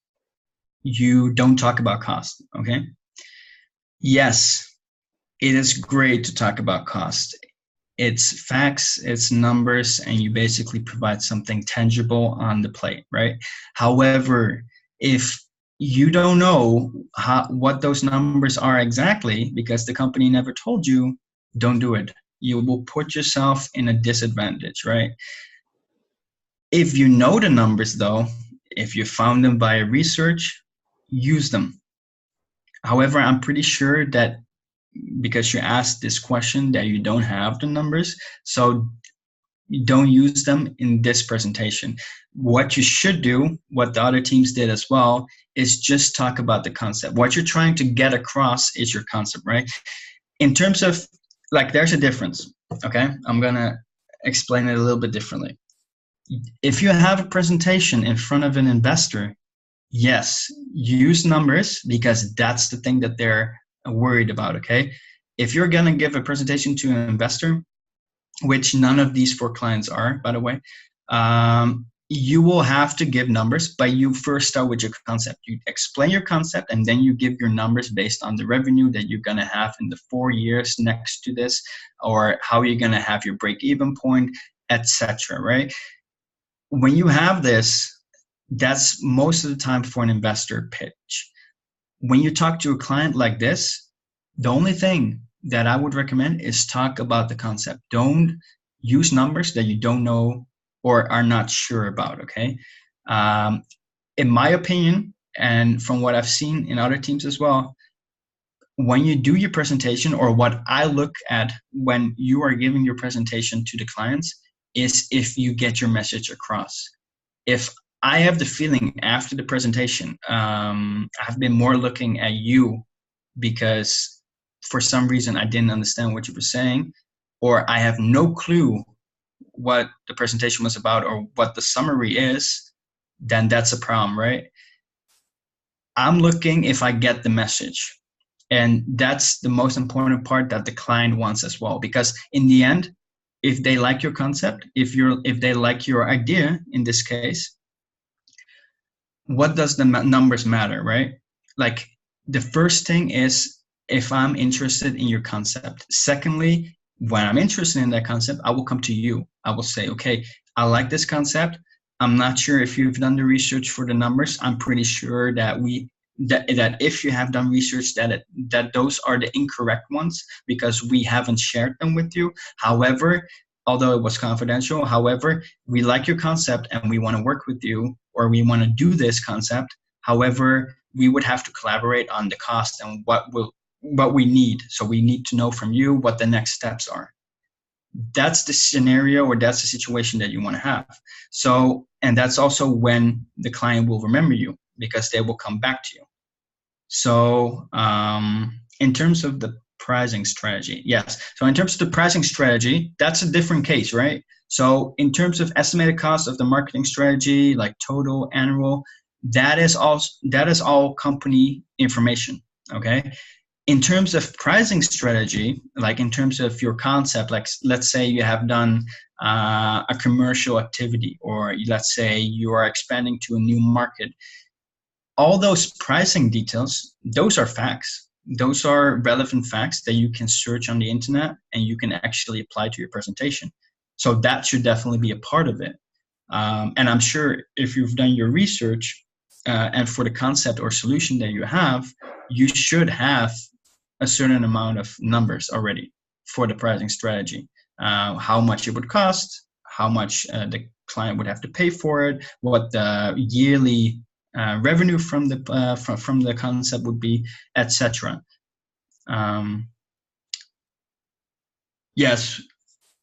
Speaker 1: you don't talk about cost, okay? Yes, it is great to talk about cost. It's facts, it's numbers, and you basically provide something tangible on the plate, right? However, if you don't know what those numbers are exactly, because the company never told you, don't do it. You will put yourself in a disadvantage, right? If you know the numbers though, if you found them via research, use them. However, I'm pretty sure that because you asked this question that you don't have the numbers, so you don't use them in this presentation. What you should do, what the other teams did as well, is just talk about the concept. What you're trying to get across is your concept, right? In terms of, like, there's a difference, okay? I'm gonna explain it a little bit differently. If you have a presentation in front of an investor, yes, use numbers, because that's the thing that they're worried about, okay? If you're gonna give a presentation to an investor, which none of these 4 clients are, by the way, you will have to give numbers, but you first start with your concept. You explain your concept, and then you give your numbers based on the revenue that you're gonna have in the 4 years next to this, or how you're gonna have your break-even point, etc., right? When you have this, that's most of the time for an investor pitch. When you talk to a client like this, the only thing that I would recommend is talk about the concept. Don't use numbers that you don't know or are not sure about, okay? In my opinion, and from what I've seen in other teams as well, when you do your presentation, or what I look at when you are giving your presentation to the clients, is if you get your message across. If I have the feeling after the presentation, I've been more looking at you because for some reason I didn't understand what you were saying, or I have no clue what the presentation was about or what the summary is, then that's a problem, right? I'm looking if I get the message. And that's the most important part that the client wants as well. Because in the end, if they like your concept, if they like your idea, in this case, what does the numbers matter, right? Like, the first thing is if I'm interested in your concept. Secondly, when I'm interested in that concept, I will come to you. I will say, okay, I like this concept. I'm not sure if you've done the research for the numbers. I'm pretty sure that that if you have done research, that those are the incorrect ones because we haven't shared them with you. However, although it was confidential, however, we like your concept and we want to work with you, or we want to do this concept. However, we would have to collaborate on the cost and what we need. So we need to know from you what the next steps are. That's the scenario, or that's the situation that you want to have. So, and that's also when the client will remember you, because they will come back to you. So in terms of the pricing strategy, yes. So in terms of the pricing strategy, that's a different case, right? So in terms of estimated cost of the marketing strategy, like total, annual, that is all company information, okay? In terms of pricing strategy, like in terms of your concept, like let's say you have done a commercial activity, or let's say you are expanding to a new market, all those pricing details, those are facts. Those are relevant facts that you can search on the internet and you can actually apply to your presentation. So that should definitely be a part of it. And I'm sure if you've done your research and for the concept or solution that you have, you should have a certain amount of numbers already for the pricing strategy. How much it would cost, how much the client would have to pay for it, what the yearly revenue from the concept would be, etc. Yes,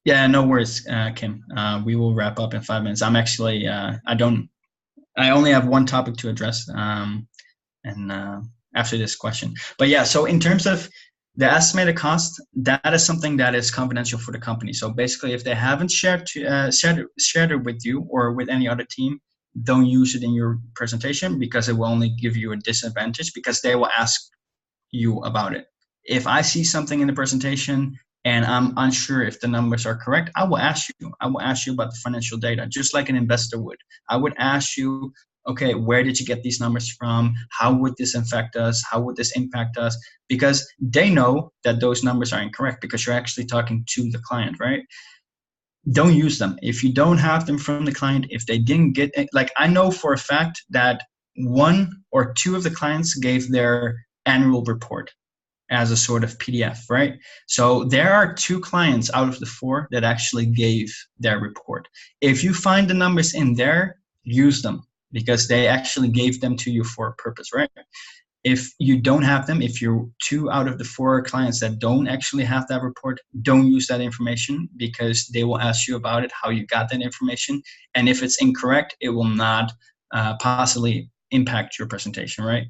Speaker 1: yeah, no worries, Kim. We will wrap up in 5 minutes. I'm actually I only have one topic to address, and after this question. But yeah, so in terms of the estimated cost, that is something that is confidential for the company. So basically, if they haven't shared it with you or with any other team, don't use it in your presentation, because it will only give you a disadvantage, because they will ask you about it. If I see something in the presentation and I'm unsure if the numbers are correct, I will ask you. I will ask you about the financial data, just like an investor would. I would ask you, okay, where did you get these numbers from? How would this affect us? How would this impact us? Because they know that those numbers are incorrect, because you're actually talking to the client, right? Don't use them. If you don't have them from the client, if they didn't get it, like I know for a fact that 1 or 2 of the clients gave their annual report as a sort of PDF, right? So there are 2 clients out of the 4 that actually gave their report. If you find the numbers in there, use them, because they actually gave them to you for a purpose, right? If you don't have them, if you're 2 out of the 4 clients that don't actually have that report, don't use that information, because they will ask you about it, how you got that information. And if it's incorrect, it will not possibly impact your presentation, right?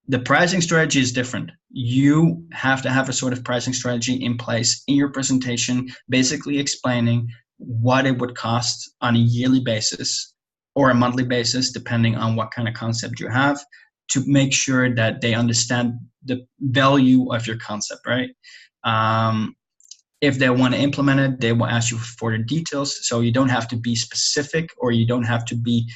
Speaker 1: The pricing strategy is different. You have to have a sort of pricing strategy in place in your presentation, basically explaining what it would cost on a yearly basis or a monthly basis, depending on what kind of concept you have, to make sure that they understand the value of your concept, right? If they want to implement it, they will ask you for the details. So you don't have to be specific, or you don't have to be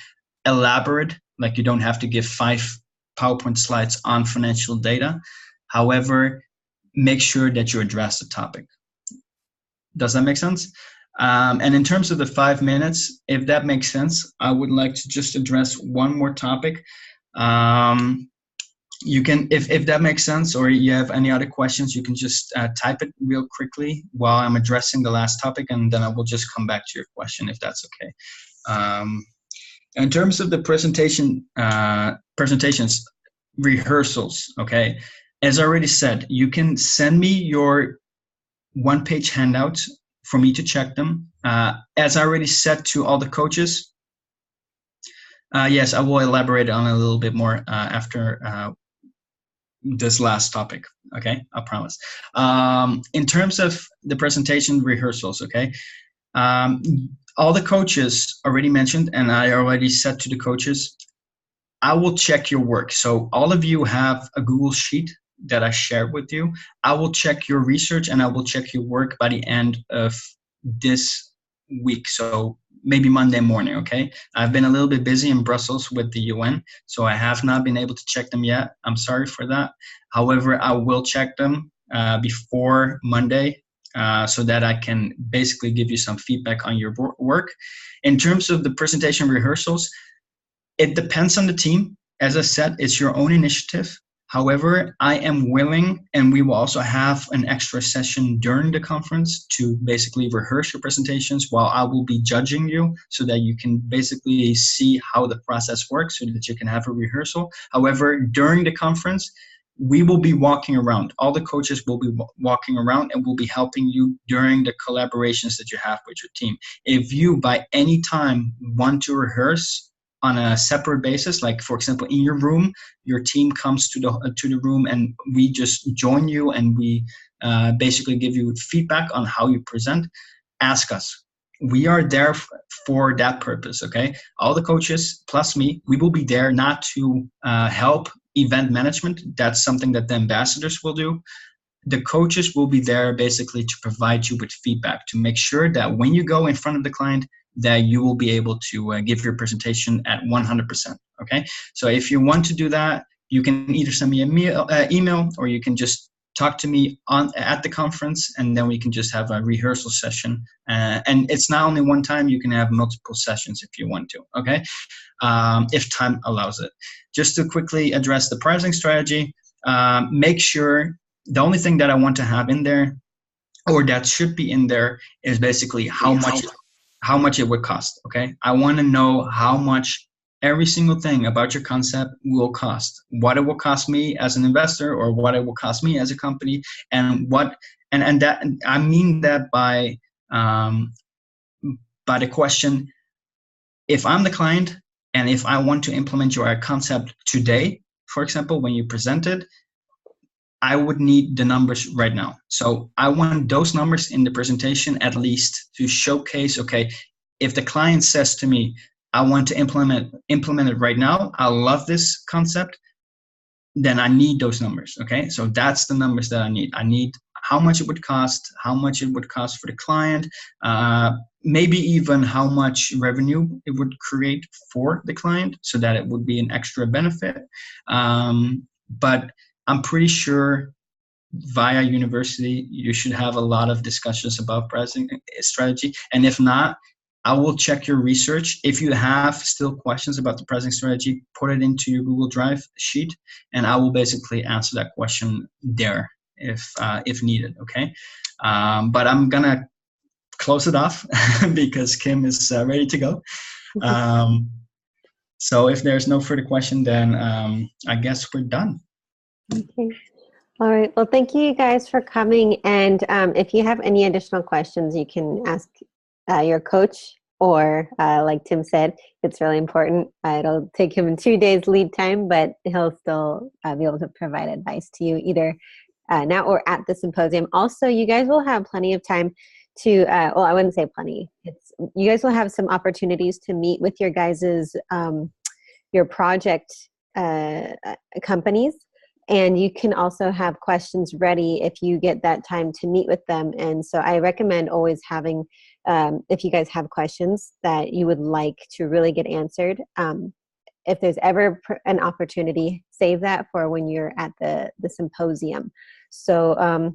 Speaker 1: elaborate. Like, you don't have to give 5 PowerPoint slides on financial data. However, make sure that you address the topic. Does that make sense? And in terms of the 5 minutes, if that makes sense, I would like to just address one more topic. You can, if that makes sense, or you have any other questions, you can just type it real quickly while I'm addressing the last topic, and then I will just come back to your question if that's okay. In terms of the presentations, rehearsals, okay, as I already said, you can send me your one-page handouts for me to check them. As I already said to all the coaches, yes, I will elaborate on it a little bit more after this last topic, okay? I promise. In terms of the presentation rehearsals, okay? All the coaches already mentioned, and I already said to the coaches, I will check your work. So all of you have a Google Sheet that I shared with you. I will check your research and I will check your work by the end of this week. So maybe Monday morning, okay? I've been a little bit busy in Brussels with the UN, so I have not been able to check them yet. I'm sorry for that. However, I will check them before Monday so that I can basically give you some feedback on your work. In terms of the presentation rehearsals, it depends on the team. As I said, it's your own initiative. However, I am willing, and we will also have an extra session during the conference to basically rehearse your presentations while I will be judging you so that you can basically see how the process works so that you can have a rehearsal. However, during the conference, we will be walking around. All the coaches will be walking around and will be helping you during the collaborations that you have with your team. If you, by any time, want to rehearse on a separate basis, like for example in your room, your team comes to the room and we just join you and we basically give you feedback on how you present, ask us. We are there for that purpose, okay? All the coaches plus me, we will be there not to help event management. That's something that the ambassadors will do. The coaches will be there basically to provide you with feedback, to make sure that when you go in front of the client, that you will be able to give your presentation at 100%, okay? So if you want to do that, you can either send me an email or you can just talk to me at the conference, and then we can just have a rehearsal session. And it's not only one time, you can have multiple sessions if you want to, okay? If time allows it. Just to quickly address the pricing strategy, make sure the only thing that I want to have in there, or that should be in there, is basically how much it would cost, okay? I want to know how much every single thing about your concept will cost, what it will cost me as an investor or what it will cost me as a company, and that I mean that by the question, if I'm the client and if I want to implement your concept today, for example, when you present it, I would need the numbers right now. So I want those numbers in the presentation at least to showcase, okay, if the client says to me, I want to implement it right now, I love this concept, then I need those numbers, okay? So that's the numbers that I need. I need how much it would cost for the client, maybe even how much revenue it would create for the client so that it would be an extra benefit. But I'm pretty sure via university, you should have a lot of discussions about pricing strategy. And if not, I will check your research. If you have still questions about the pricing strategy, put it into your Google Drive sheet, and I will basically answer that question there if needed, okay? But I'm gonna close it off because Kim is ready to go. So if there's no further question, then I guess we're done.
Speaker 2: Okay. All right. Well, thank you guys for coming. And if you have any additional questions, you can ask your coach, or like Tim said, it's really important. It'll take him 2 days lead time, but he'll still be able to provide advice to you either now or at the symposium. Also, you guys will have plenty of time to, well, I wouldn't say plenty. You guys will have some opportunities to meet with your guys's, your project companies. And you can also have questions ready if you get that time to meet with them. And so I recommend always having, if you guys have questions that you would like to really get answered, if there's ever an opportunity, save that for when you're at the symposium. So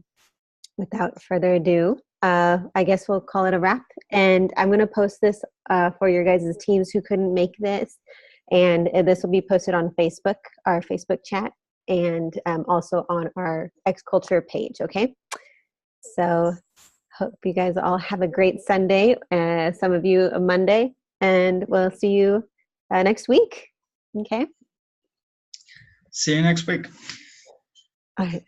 Speaker 2: without further ado, I guess we'll call it a wrap. And I'm going to post this for your guys' teams who couldn't make this. And this will be posted on Facebook, our Facebook chat. and also on our X Culture page, okay? So hope you guys all have a great Sunday, some of you a Monday, and we'll see you next week, okay?
Speaker 1: See you next week.
Speaker 2: All right.